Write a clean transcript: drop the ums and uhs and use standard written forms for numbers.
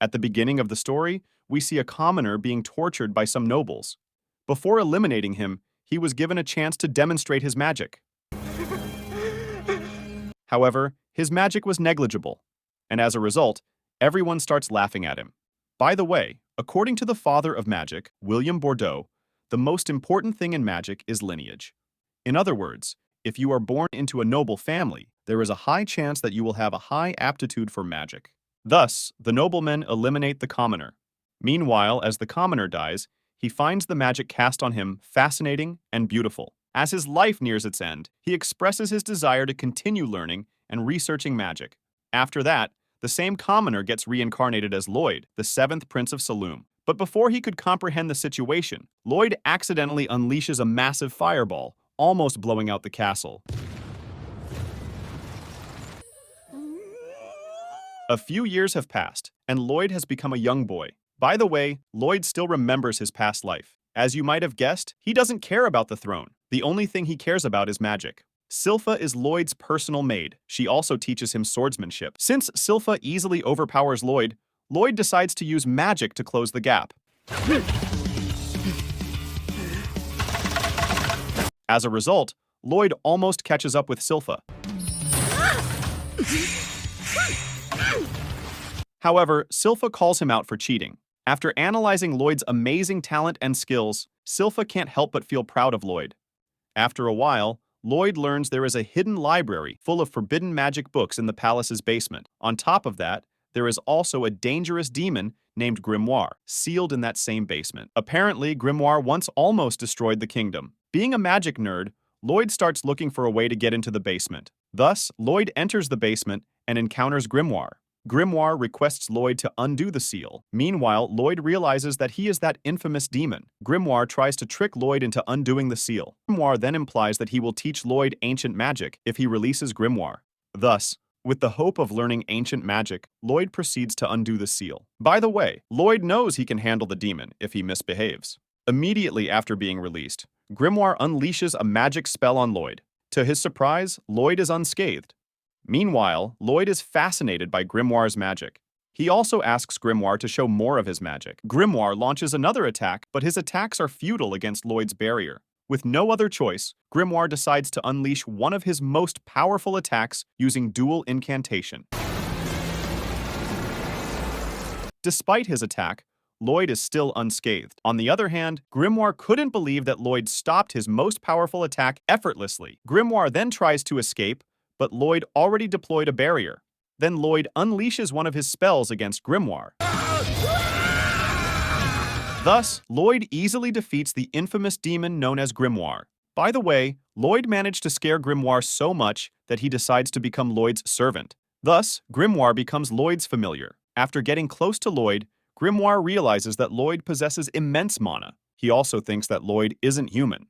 At the beginning of the story, we see a commoner being tortured by some nobles. Before eliminating him, he was given a chance to demonstrate his magic. However, his magic was negligible, and as a result, everyone starts laughing at him. By the way, according to the father of magic, William Bordeaux, the most important thing in magic is lineage. In other words, if you are born into a noble family, there is a high chance that you will have a high aptitude for magic. Thus, the noblemen eliminate the commoner. Meanwhile, as the commoner dies, he finds the magic cast on him fascinating and beautiful. As his life nears its end, he expresses his desire to continue learning and researching magic. After that, the same commoner gets reincarnated as Lloyd, the 7th Prince of Saloum. But before he could comprehend the situation, Lloyd accidentally unleashes a massive fireball, almost blowing out the castle. A few years have passed, and Lloyd has become a young boy. By the way, Lloyd still remembers his past life. As you might have guessed, he doesn't care about the throne. The only thing he cares about is magic. Sylpha is Lloyd's personal maid. She also teaches him swordsmanship. Since Sylpha easily overpowers Lloyd, Lloyd decides to use magic to close the gap. As a result, Lloyd almost catches up with Sylpha. However, Sylpha calls him out for cheating. After analyzing Lloyd's amazing talent and skills, Sylpha can't help but feel proud of Lloyd. After a while, Lloyd learns there is a hidden library full of forbidden magic books in the palace's basement. On top of that, there is also a dangerous demon named Grimoire, sealed in that same basement. Apparently, Grimoire once almost destroyed the kingdom. Being a magic nerd, Lloyd starts looking for a way to get into the basement. Thus, Lloyd enters the basement and encounters Grimoire. Grimoire requests Lloyd to undo the seal. Meanwhile, Lloyd realizes that he is that infamous demon. Grimoire tries to trick Lloyd into undoing the seal. Grimoire then implies that he will teach Lloyd ancient magic if he releases Grimoire. Thus, with the hope of learning ancient magic, Lloyd proceeds to undo the seal. By the way, Lloyd knows he can handle the demon if he misbehaves. Immediately after being released, Grimoire unleashes a magic spell on Lloyd. To his surprise, Lloyd is unscathed. Meanwhile, Lloyd is fascinated by Grimoire's magic. He also asks Grimoire to show more of his magic. Grimoire launches another attack, but his attacks are futile against Lloyd's barrier. With no other choice, Grimoire decides to unleash one of his most powerful attacks using dual incantation. Despite his attack, Lloyd is still unscathed. On the other hand, Grimoire couldn't believe that Lloyd stopped his most powerful attack effortlessly. Grimoire then tries to escape, but Lloyd already deployed a barrier. Then Lloyd unleashes one of his spells against Grimoire. Thus, Lloyd easily defeats the infamous demon known as Grimoire. By the way, Lloyd managed to scare Grimoire so much that he decides to become Lloyd's servant. Thus, Grimoire becomes Lloyd's familiar. After getting close to Lloyd, Grimoire realizes that Lloyd possesses immense mana. He also thinks that Lloyd isn't human.